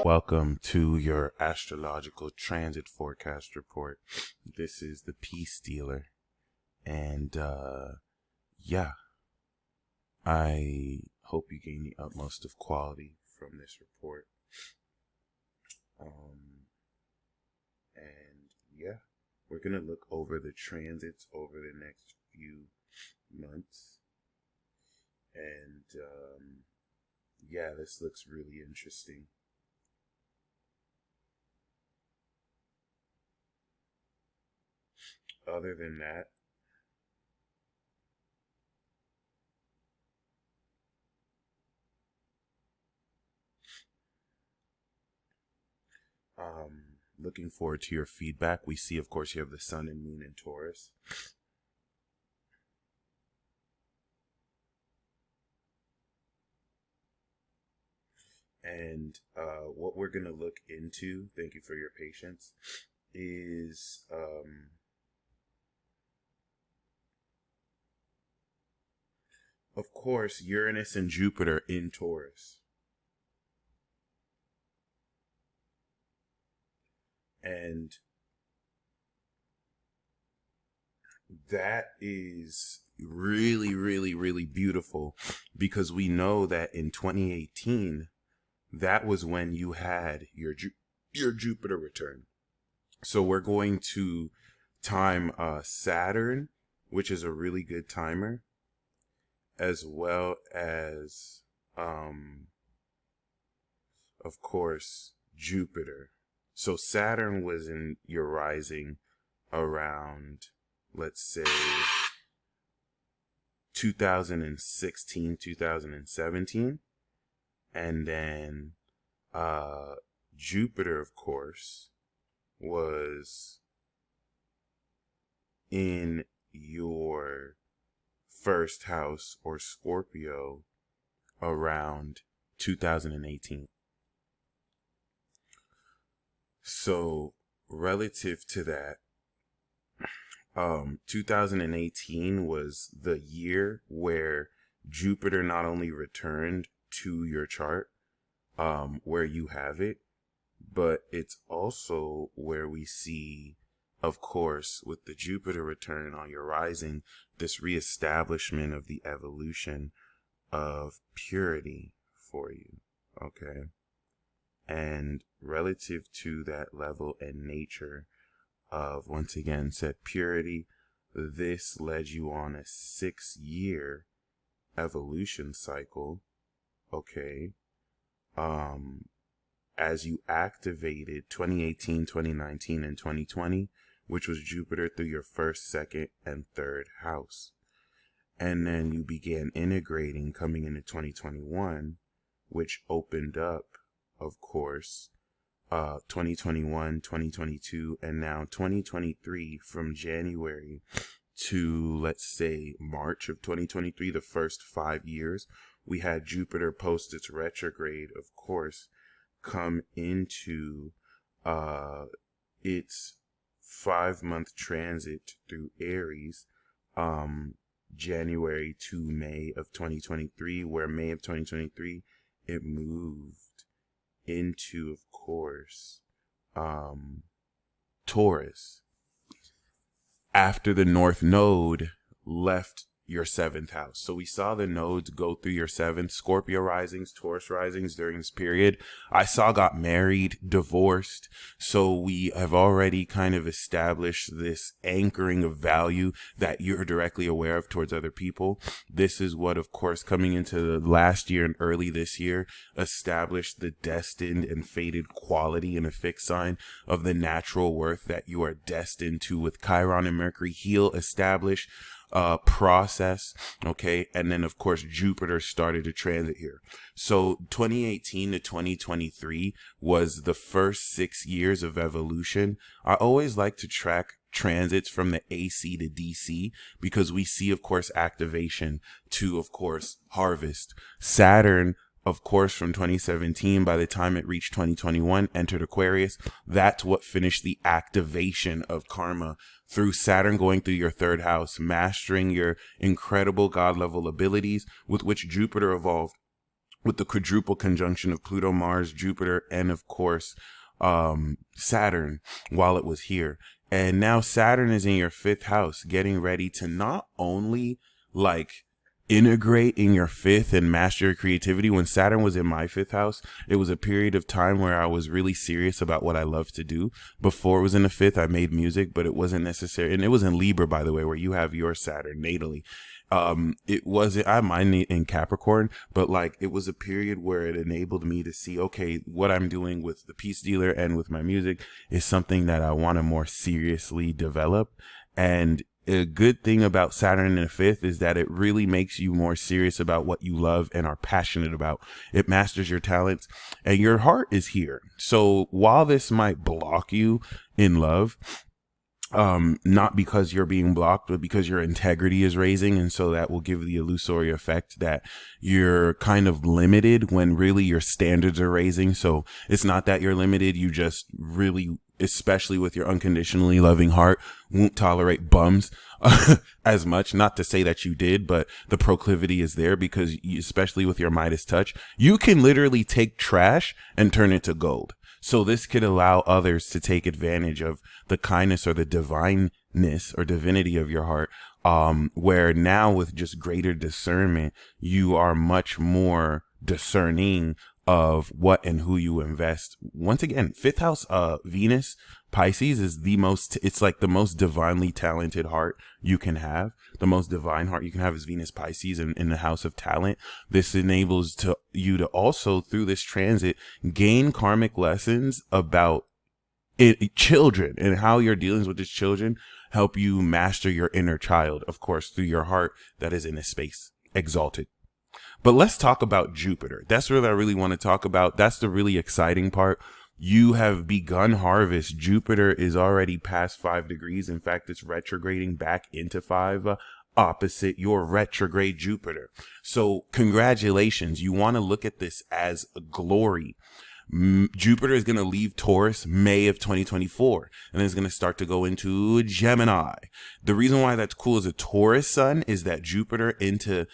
Welcome to your astrological transit forecast report. This is the Peace Dealer, and I hope you gain the utmost of quality from this report. We're gonna look over the transits over the next few months, and this looks really interesting. Other than that, looking forward to your feedback. We see, of course, you have the sun and moon in Taurus. And what we're going to look into, thank you for your patience, is of course, Uranus and Jupiter in Taurus. And that is really, really, really beautiful, because we know that in 2018, that was when you had your Jupiter return. So we're going to time Saturn, which is a really good timer, as well as, of course, Jupiter. So Saturn was in your rising around, let's say, 2016, 2017. And then Jupiter, of course, was in your first house, or Scorpio, around 2018. So relative to that, 2018 was the year where Jupiter not only returned to your chart, where you have it, but it's also where we see, of course, with the Jupiter return on your rising, this reestablishment of the evolution of purity for you. Okay. And relative to that level and nature of, once again, said purity, this led you on a 6-year evolution cycle. Okay. As you activated 2018, 2019, and 2020, which was Jupiter through your first, second, and third house. And then you began integrating coming into 2021, which opened up, of course, 2021, 2022, and now 2023, from January to, let's say, March of 2023, the first 5 years, we had Jupiter post its retrograde, of course, come into its 5-month transit through Aries, January to May of 2023, where May of 2023, it moved into, of course, Taurus, after the North Node left your 7th house. So we saw the nodes go through your 7th, Scorpio risings, Taurus risings during this period. I saw got married, divorced. So we have already kind of established this anchoring of value that you're directly aware of towards other people. This is what, of course, coming into the last year and early this year, established the destined and fated quality in a fixed sign of the natural worth that you are destined to, with Chiron and Mercury heal, establish, process. Okay. And then, of course, Jupiter started to transit here. So 2018 to 2023 was the first 6 years of evolution. I always like to track transits from the AC to DC, because we see, of course, activation to, of course, harvest. Saturn, of course, from 2017, by the time it reached 2021, entered Aquarius. That's what finished the activation of karma through Saturn going through your 3rd house, mastering your incredible God level abilities with which Jupiter evolved with the quadruple conjunction of Pluto, Mars, Jupiter, and of course, Saturn while it was here. And now Saturn is in your fifth house, getting ready to not only like integrate in your fifth and master your creativity. When Saturn was in my fifth house, it was a period of time where I was really serious about what I love to do. Before it was in the fifth, I made music, but it wasn't necessary. And it was in Libra, by the way, where you have your Saturn natally. It wasn't, I have mine in Capricorn, but like it was a period where it enabled me to see, okay, what I'm doing with the Peace Dealer and with my music is something that I want to more seriously develop. And a good thing about Saturn in the fifth is that it really makes you more serious about what you love and are passionate about. It masters your talents, and your heart is here. So while this might block you in love, not because you're being blocked, but because your integrity is raising. And so that will give the illusory effect that you're kind of limited when really your standards are raising. So it's not that you're limited. You just really, especially with your unconditionally loving heart, won't tolerate bums as much. Not to say that you did, but the proclivity is there because you, especially with your Midas touch, you can literally take trash and turn it to gold. So this could allow others to take advantage of the kindness or the divineness or divinity of your heart, where now with just greater discernment, you are much more discerning of what and who you invest. Once again, fifth house, Venus, Pisces is the most, it's like the most divinely talented heart you can have. The most divine heart you can have is Venus, Pisces in the house of talent. This enables you to also, through this transit, gain karmic lessons about children and how your dealings with these children help you master your inner child, of course, through your heart that is in a space exalted. But let's talk about Jupiter. That's what I really want to talk about. That's the really exciting part. You have begun harvest. Jupiter is already past 5 degrees. In fact, it's retrograding back into 5, opposite your retrograde Jupiter. So congratulations. You want to look at this as a glory. Jupiter is going to leave Taurus May of 2024, and it's going to start to go into Gemini. The reason why that's cool as a Taurus sun is that Jupiter into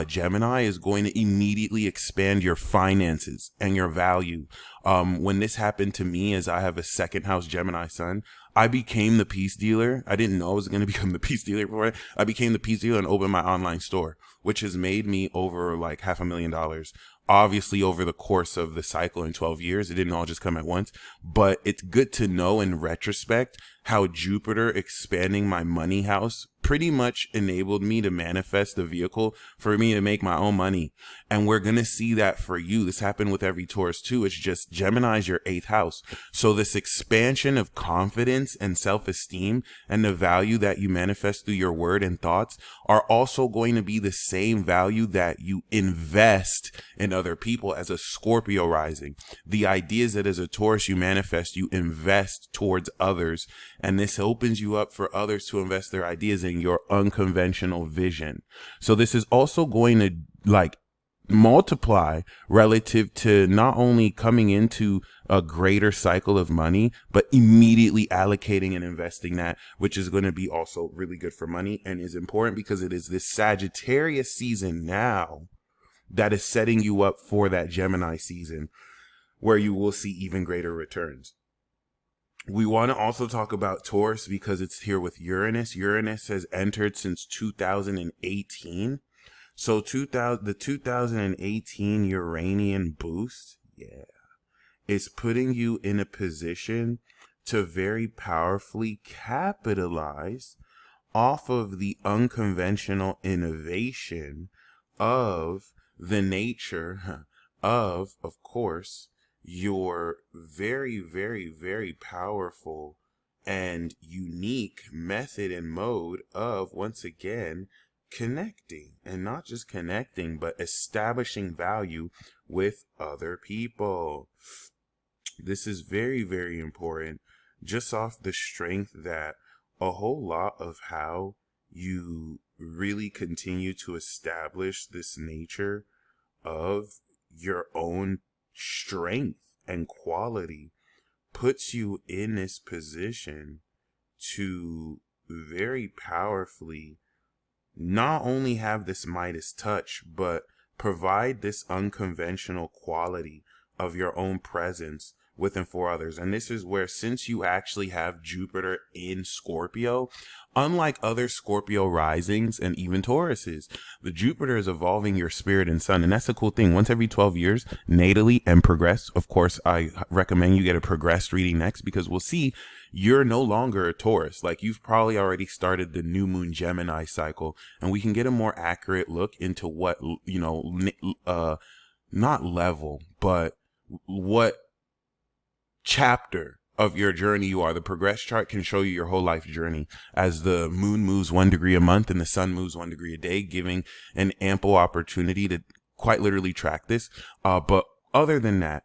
Gemini is going to immediately expand your finances and your value. When this happened to me, as I have a second house Gemini sun, I became the peace dealer. I didn't know I was going to become the peace dealer before. I became the peace dealer and opened my online store, which has made me over like $500,000. Obviously, over the course of the cycle in 12 years, it didn't all just come at once, but it's good to know in retrospect how Jupiter expanding my money house pretty much enabled me to manifest the vehicle for me to make my own money. And we're going to see that for you. This happened with every Taurus too. It's just Gemini's your 8th house. So this expansion of confidence and self-esteem and the value that you manifest through your word and thoughts are also going to be the same value that you invest in other people as a Scorpio rising. The idea is that as a Taurus, you manifest, you invest towards others. And this opens you up for others to invest their ideas in your unconventional vision. So this is also going to like multiply relative to not only coming into a greater cycle of money, but immediately allocating and investing that, which is going to be also really good for money and is important because it is this Sagittarius season now that is setting you up for that Gemini season where you will see even greater returns. We want to also talk about Taurus because it's here with Uranus. Uranus has entered since 2018. So the 2018 Uranian boost, is putting you in a position to very powerfully capitalize off of the unconventional innovation of the nature of course, your very, very, very powerful and unique method and mode of, once again, connecting, and not just connecting, but establishing value with other people. This is very, very important, just off the strength that a whole lot of how you really continue to establish this nature of your own strength and quality puts you in this position to very powerfully not only have this Midas touch, but provide this unconventional quality of your own presence with and for others. And this is where, since you actually have Jupiter in Scorpio, unlike other Scorpio risings and even Tauruses, the Jupiter is evolving your spirit and sun. And that's a cool thing. Once every 12 years, natally and progress. Of course, I recommend you get a progressed reading next, because we'll see you're no longer a Taurus. Like, you've probably already started the new moon Gemini cycle, and we can get a more accurate look into what, not level, but what chapter of your journey you are. The progress chart can show you your whole life journey as the moon moves 1 degree a month and the sun moves 1 degree a day, giving an ample opportunity to quite literally track this. But other than that,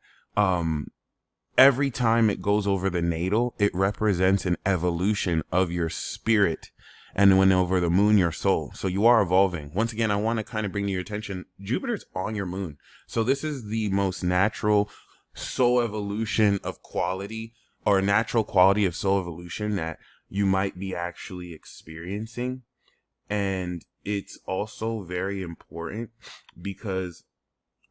every time it goes over the natal, it represents an evolution of your spirit. And when over the moon, your soul. So you are evolving. Once again, I want to kind of bring to your attention, Jupiter's on your moon. So this is the most natural soul evolution of quality, or natural quality of soul evolution, that you might be actually experiencing. And it's also very important because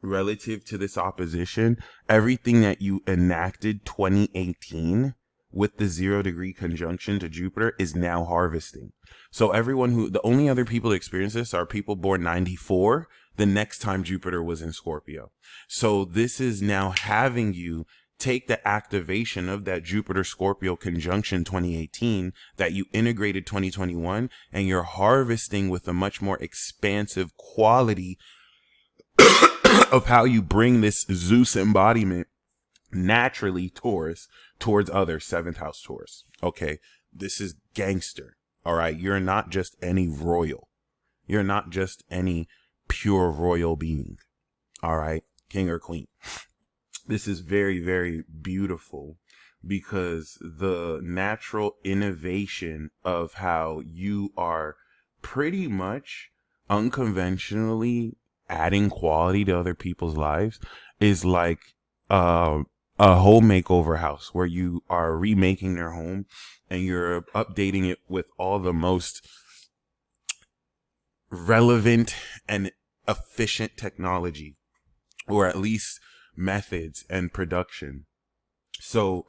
relative to this opposition, everything that you enacted 2018 with the 0 degree conjunction to Jupiter is now harvesting. So the only other people to experience this are people born 94, the next time Jupiter was in Scorpio. So this is now having you take the activation of that Jupiter Scorpio conjunction 2018 that you integrated 2021, and you're harvesting with a much more expansive quality of how you bring this Zeus embodiment naturally, Taurus, towards other 7th house Taurus. Okay, this is gangster. All right, you're not just any royal. You're not just any pure royal being. All right, king or queen. This is very, very beautiful, because the natural innovation of how you are pretty much unconventionally adding quality to other people's lives is like a home makeover house, where you are remaking their home and you're updating it with all the most relevant and efficient technology, or at least methods and production. So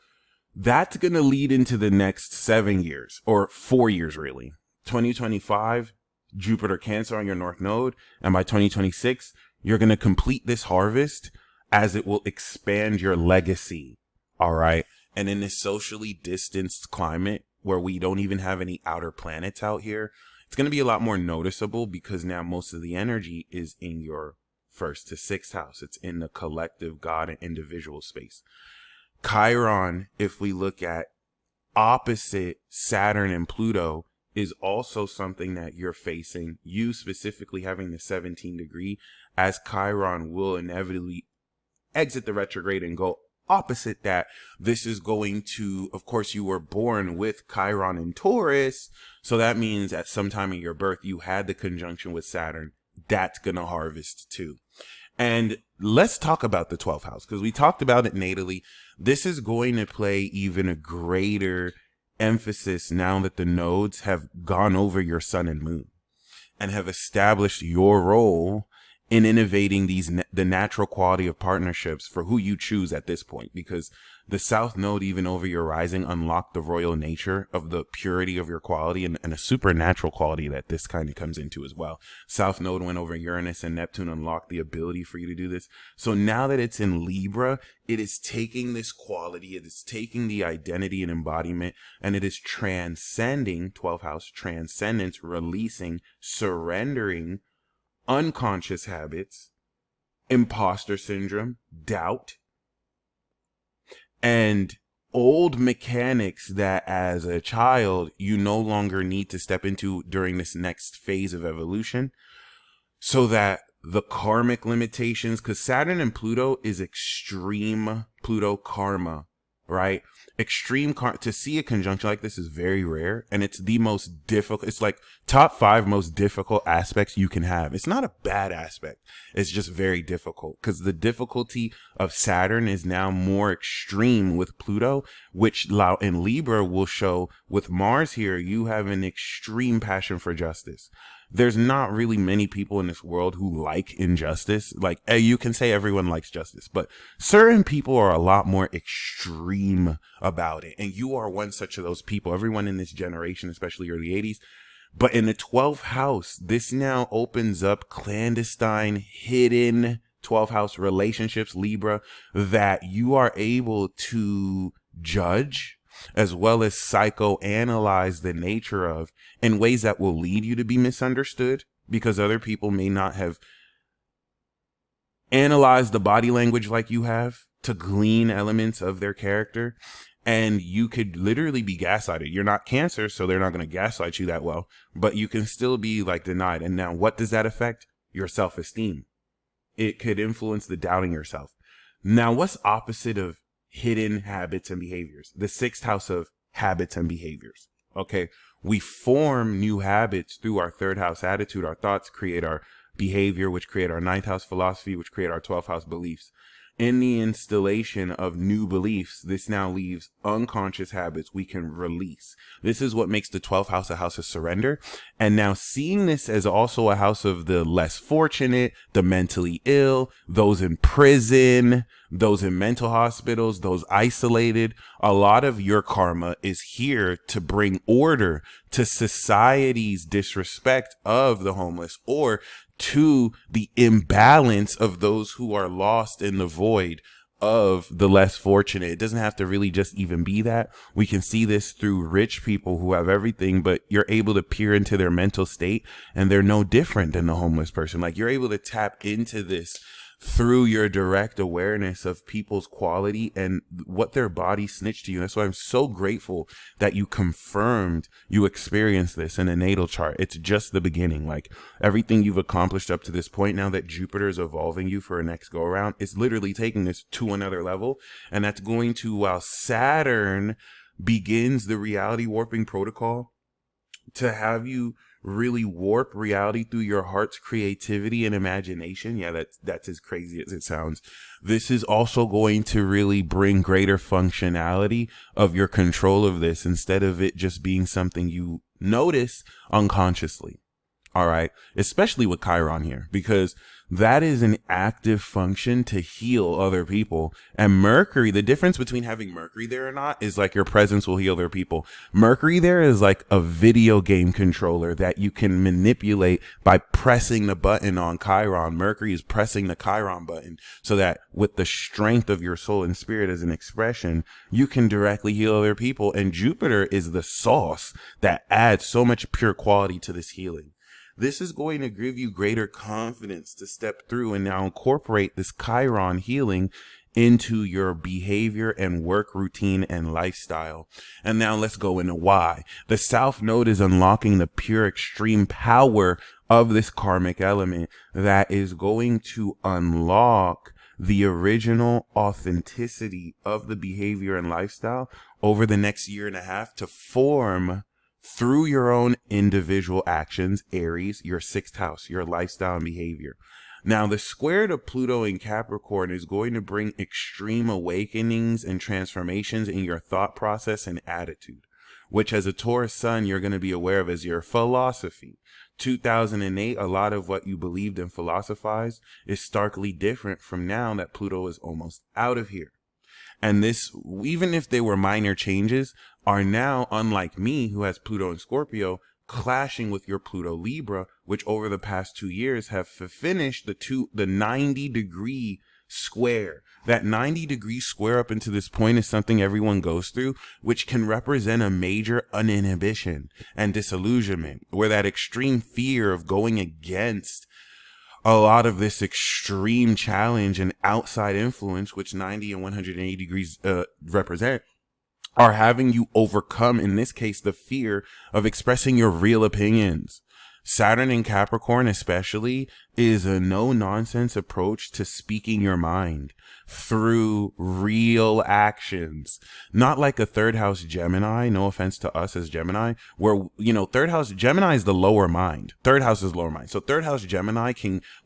that's going to lead into the next 7 years, or 4 years really. 2025, Jupiter Cancer on your North Node, and by 2026, you're going to complete this harvest, as it will expand your legacy. All right. And in this socially distanced climate where we don't even have any outer planets out here, it's going to be a lot more noticeable, because now most of the energy is in your 1st to 6th house. It's in the collective God and individual space. Chiron, if we look at opposite Saturn and Pluto, is also something that you're facing. You specifically having the 17 degree, as Chiron will inevitably exit the retrograde and go opposite that. This is going to, of course, you were born with Chiron in Taurus, so that means at some time in your birth you had the conjunction with Saturn. That's gonna harvest too. And let's talk about the 12th house, because we talked about it natally. This is going to play even a greater emphasis now that the nodes have gone over your sun and moon and have established your role in innovating the natural quality of partnerships for who you choose at this point, because the South Node, even over your rising, unlocked the royal nature of the purity of your quality and a supernatural quality that this kind of comes into as well. South Node went over Uranus and Neptune, unlocked the ability for you to do this. So now that it's in Libra, it is taking this quality, it is taking the identity and embodiment, and it is transcending 12th house, transcendence, releasing, surrendering unconscious habits, imposter syndrome, doubt, and old mechanics that as a child you no longer need to step into during this next phase of evolution, so that the karmic limitations, because Saturn and Pluto is extreme Pluto karma right? To see a conjunction like this is very rare, and it's the most difficult. It's like top 5 most difficult aspects you can have. It's not a bad aspect. It's just very difficult because the difficulty of Saturn is now more extreme with Pluto, which in Libra will show with Mars here, you have an extreme passion for justice. There's not really many people in this world who like injustice. Like, you can say everyone likes justice, but certain people are a lot more extreme about it. And you are one such of those people. Everyone in this generation, especially early 80s. But in the 12th house, this now opens up clandestine, hidden 12th house relationships, Libra, that you are able to judge as well as psychoanalyze the nature of in ways that will lead you to be misunderstood because other people may not have analyzed the body language like you have to glean elements of their character. And you could literally be gaslighted. You're not Cancer, so they're not going to gaslight you that well, but you can still be like denied. And now what does that affect? Your self-esteem. It could influence the doubting yourself. Now, what's opposite of hidden habits and behaviors? The 6th house of habits and behaviors. Okay. We form new habits through our 3rd house attitude. Our thoughts create our behavior, which create our 9th house philosophy, which create our 12th house beliefs. In the installation of new beliefs, this now leaves unconscious habits we can release. This is what makes the 12th house a house of surrender. And now seeing this as also a house of the less fortunate, the mentally ill, those in prison, those in mental hospitals, those isolated, a lot of your karma is here to bring order to society's disrespect of the homeless, or to the imbalance of those who are lost in the void of the less fortunate. It doesn't have to really just even be that. We can see this through rich people who have everything, but you're able to peer into their mental state and they're no different than the homeless person. Like, you're able to tap into this through your direct awareness of people's quality and what their body snitched to you. That's why I'm so grateful that you confirmed you experienced this in a natal chart. It's just the beginning. Like, everything you've accomplished up to this point, now that Jupiter is evolving you for a next go around, it's literally taking this to another level. And that's going to, while Saturn begins the reality warping protocol to have you really warp reality through your heart's creativity and imagination. Yeah, that's as crazy as it sounds. This is also going to really bring greater functionality of your control of this, instead of it just being something you notice unconsciously. All right. Especially with Chiron here, because that is an active function to heal other people. And Mercury, the difference between having Mercury there or not is like your presence will heal other people. Mercury there is like a video game controller that you can manipulate by pressing the button on Chiron. Mercury is pressing the Chiron button so that with the strength of your soul and spirit as an expression, you can directly heal other people. And Jupiter is the sauce that adds so much pure quality to this healing. This is going to give you greater confidence to step through and now incorporate this Chiron healing into your behavior and work routine and lifestyle. And now let's go into why. The South Node is unlocking the pure extreme power of this karmic element that is going to unlock the original authenticity of the behavior and lifestyle over the next year and a half to form through your own individual actions, Aries, your 6th house, your lifestyle and behavior. Now, the square to Pluto in Capricorn is going to bring extreme awakenings and transformations in your thought process and attitude, which as a Taurus sun, you're going to be aware of as your philosophy. 2008, a lot of what you believed and philosophized is starkly different from now that Pluto is almost out of here. And this, even if they were minor changes, are now, unlike me, who has Pluto and Scorpio, clashing with your Pluto Libra, which over the past 2 years have finished the 90-degree square. That 90-degree square up into this point is something everyone goes through, which can represent a major uninhibition and disillusionment, where that extreme fear of going against a lot of this extreme challenge and outside influence, which 90 and 180 degrees represent, are having you overcome, in this case, the fear of expressing your real opinions. Saturn in Capricorn especially is a no-nonsense approach to speaking your mind through real actions. Not like a third house Gemini, no offense to us as Gemini, where, third house Gemini is the lower mind. Third house is lower mind. So third house Gemini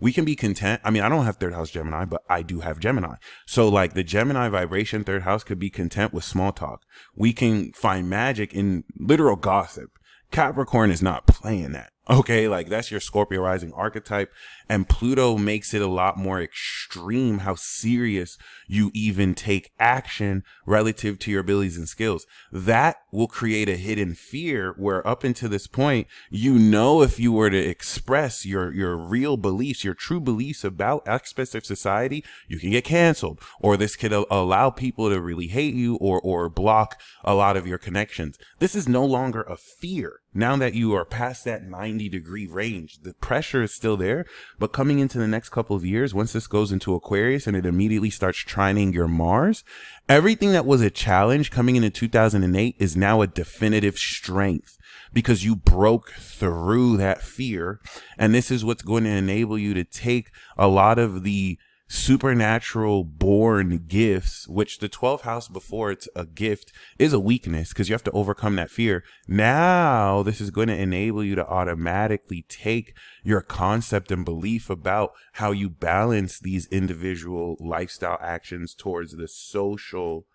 we can be content. I mean, I don't have third house Gemini, but I do have Gemini. So like the Gemini vibration third house could be content with small talk. We can find magic in literal gossip. Capricorn is not playing that. Okay, like that's your Scorpio rising archetype, and Pluto makes it a lot more extreme how serious you even take action relative to your abilities and skills. That will create a hidden fear where up until this point, if you were to express your real beliefs, your true beliefs about aspects of society, you can get canceled, or this could allow people to really hate you or block a lot of your connections. This is no longer a fear. Now that you are past that 90-degree range, the pressure is still there, but coming into the next couple of years, once this goes into Aquarius and it immediately starts trining your Mars, everything that was a challenge coming into 2008 is now a definitive strength because you broke through that fear. And this is what's going to enable you to take a lot of the supernatural born gifts, which the 12th house before it's a gift is a weakness because you have to overcome that fear. Now this is going to enable you to automatically take your concept and belief about how you balance these individual lifestyle actions towards the social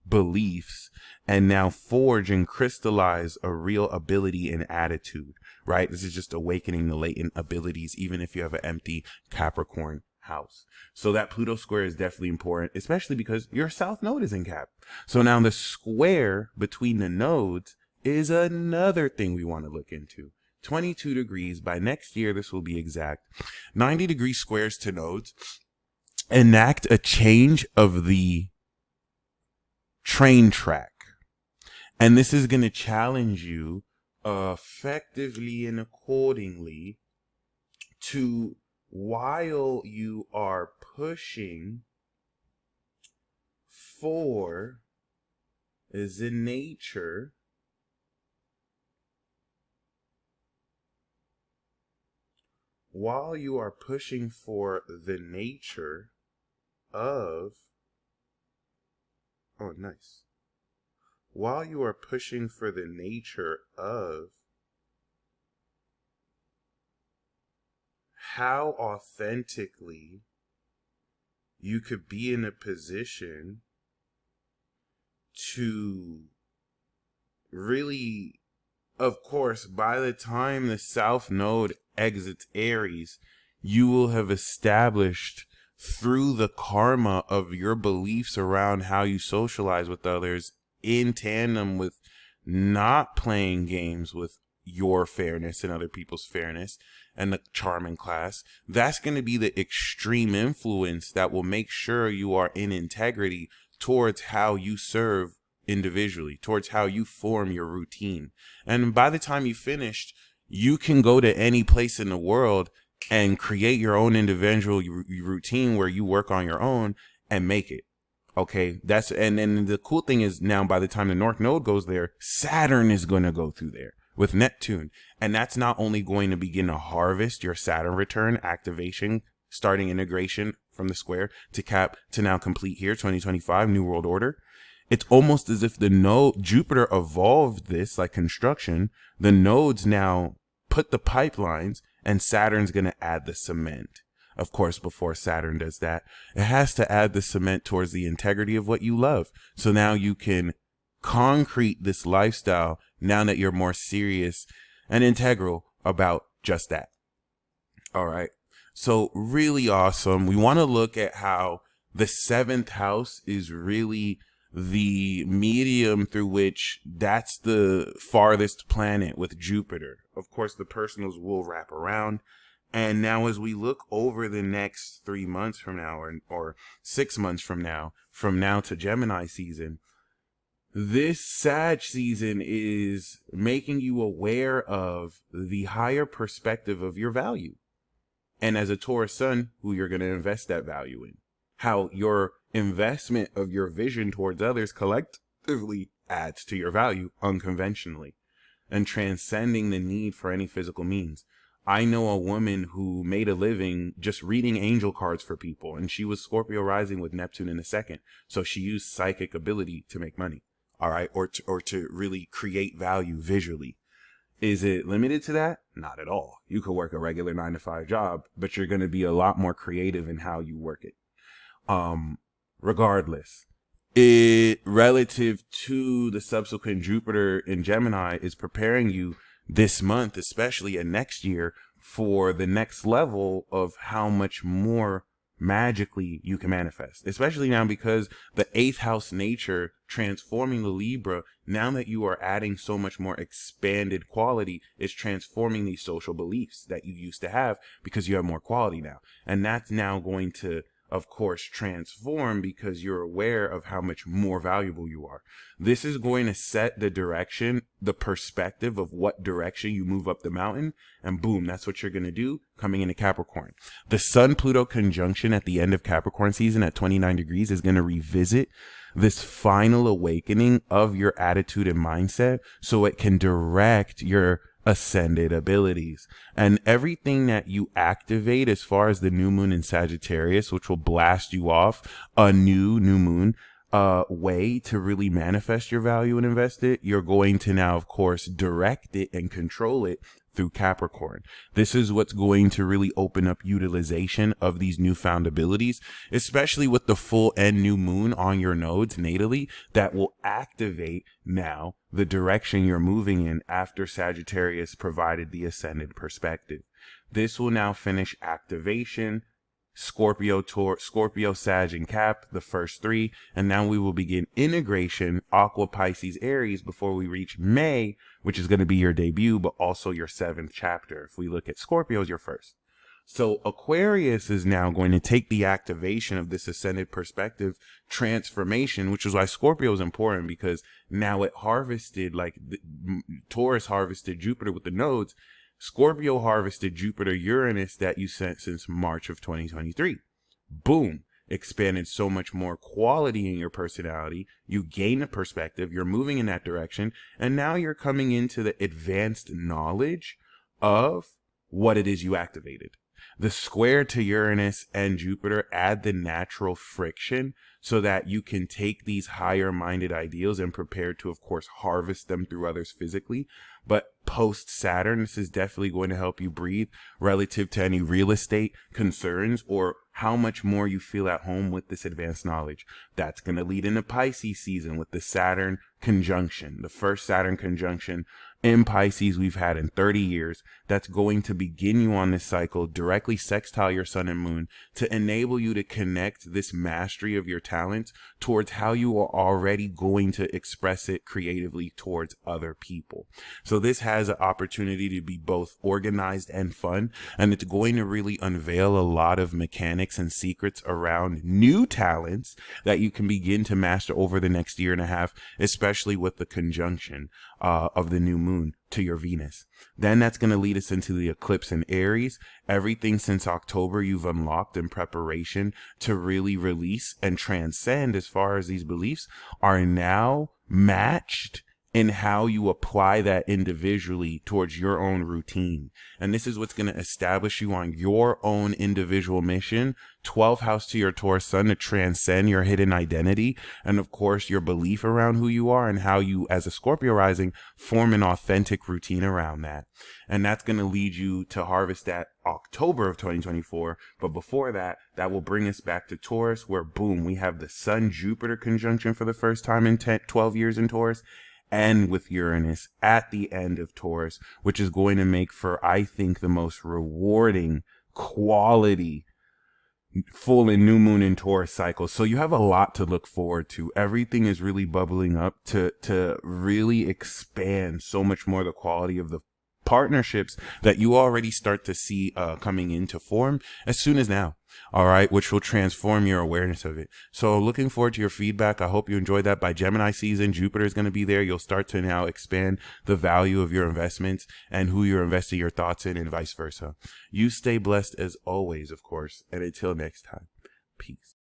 beliefs and now forge and crystallize a real ability and attitude, right? This is just awakening the latent abilities, even if you have an empty Capricorn house. So that Pluto square is definitely important, especially because your south node is in Cap. So now the square between the nodes is another thing we want to look into. 22 degrees. By next year, this will be exact. 90-degree squares to nodes enact a change of the train track. And this is going to challenge you effectively and accordingly to, while you are pushing for the nature of how authentically you could be in a position to really, of course, by the time the South Node exits Aries, you will have established through the karma of your beliefs around how you socialize with others in tandem with not playing games with your fairness and other people's fairness and the charming class. That's going to be the extreme influence that will make sure you are in integrity towards how you serve individually, towards how you form your routine. And by the time you finished, you can go to any place in the world and create your own individual routine where you work on your own and make it. Okay, and then the cool thing is now by the time the North Node goes there, Saturn is going to go through there with Neptune. And that's not only going to begin to harvest your Saturn return activation, starting integration from the square to Cap to now complete here, 2025, New World Order. It's almost as if the node, Jupiter evolved this like construction. The nodes now put the pipelines and Saturn's going to add the cement. Of course, before Saturn does that, it has to add the cement towards the integrity of what you love. So now you can concrete this lifestyle now that you're more serious and integral about just that. All right. So really awesome. We want to look at how the 7th house is really the medium through which that's the farthest planet with Jupiter. Of course, the personals will wrap around. And now as we look over the next 3 months from now or 6 months from now to Gemini season, this Sag season is making you aware of the higher perspective of your value. And as a Taurus sun, who you're going to invest that value in. How your investment of your vision towards others collectively adds to your value unconventionally and transcending the need for any physical means. I know a woman who made a living just reading angel cards for people, and she was Scorpio rising with Neptune in the second. So she used psychic ability to make money. All right. Or to really create value visually. Is it limited to that? Not at all. You could work a regular 9-to-5 job, but you're going to be a lot more creative in how you work it. Regardless, it relative to the subsequent Jupiter in Gemini is preparing you this month, especially and next year, for the next level of how much more magically you can manifest, especially now because the 8th house nature transforming the Libra, now that you are adding so much more expanded quality, is transforming these social beliefs that you used to have because you have more quality now. And that's now going to, of course, transform because you're aware of how much more valuable you are. This is going to set the direction, the perspective of what direction you move up the mountain, and boom, that's what you're going to do coming into Capricorn. The Sun-Pluto conjunction at the end of Capricorn season at 29 degrees is going to revisit this final awakening of your attitude and mindset so it can direct your ascended abilities. And everything that you activate as far as the new moon in Sagittarius, which will blast you off a new moon way to really manifest your value and invest it, you're going to now, of course, direct it and control it through Capricorn. This is what's going to really open up utilization of these newfound abilities, especially with the full end new moon on your nodes natally, that will activate now the direction you're moving in after Sagittarius provided the ascended perspective. This will now finish activation, Scorpio, Sag, and Cap, the first 3. And now we will begin integration, Aqua, Pisces, Aries, before we reach May, which is going to be your debut, but also your 7th chapter. If we look at Scorpio as your first. So Aquarius is now going to take the activation of this ascended perspective transformation, which is why Scorpio is important, because now it harvested, like Taurus harvested Jupiter with the nodes. Scorpio harvested Jupiter, Uranus that you sent since March of 2023. Boom. Expanded so much more quality in your personality. You gain a perspective. You're moving in that direction. And now you're coming into the advanced knowledge of what it is you activated. The square to Uranus and Jupiter add the natural friction so that you can take these higher minded ideals and prepare to, of course, harvest them through others physically. But post Saturn, this is definitely going to help you breathe relative to any real estate concerns or how much more you feel at home with this advanced knowledge. That's going to lead into Pisces season with the Saturn conjunction, the first Saturn conjunction in Pisces we've had in 30 years. That's going to begin you on this cycle, directly sextile your sun and moon to enable you to connect this mastery of your talents towards how you are already going to express it creatively towards other people. So this has an opportunity to be both organized and fun, and it's going to really unveil a lot of mechanics and secrets around new talents that you can begin to master over the next year and a half, especially with the conjunction of the new moon to your Venus. Then that's going to lead us into the eclipse in Aries. Everything since October you've unlocked in preparation to really release and transcend as far as these beliefs are now matched in how you apply that individually towards your own routine. And this is what's going to establish you on your own individual mission, 12th house to your Taurus sun, to transcend your hidden identity. And of course, your belief around who you are and how you, as a Scorpio rising, form an authentic routine around that. And that's going to lead you to harvest that October of 2024. But before that, that will bring us back to Taurus, where boom, we have the Sun Jupiter conjunction for the first time in 12 years in Taurus, and with Uranus at the end of Taurus, which is going to make for, I think, the most rewarding quality full and new moon in Taurus cycle. So you have a lot to look forward to. Everything is really bubbling up to really expand so much more the quality of the partnerships that you already start to see coming into form as soon as now. All right, which will transform your awareness of it. So looking forward to your feedback. I hope you enjoyed that. By Gemini season, Jupiter is going to be there. You'll start to now expand the value of your investments and who you're investing your thoughts in, and vice versa. You stay blessed as always, of course. And until next time, peace.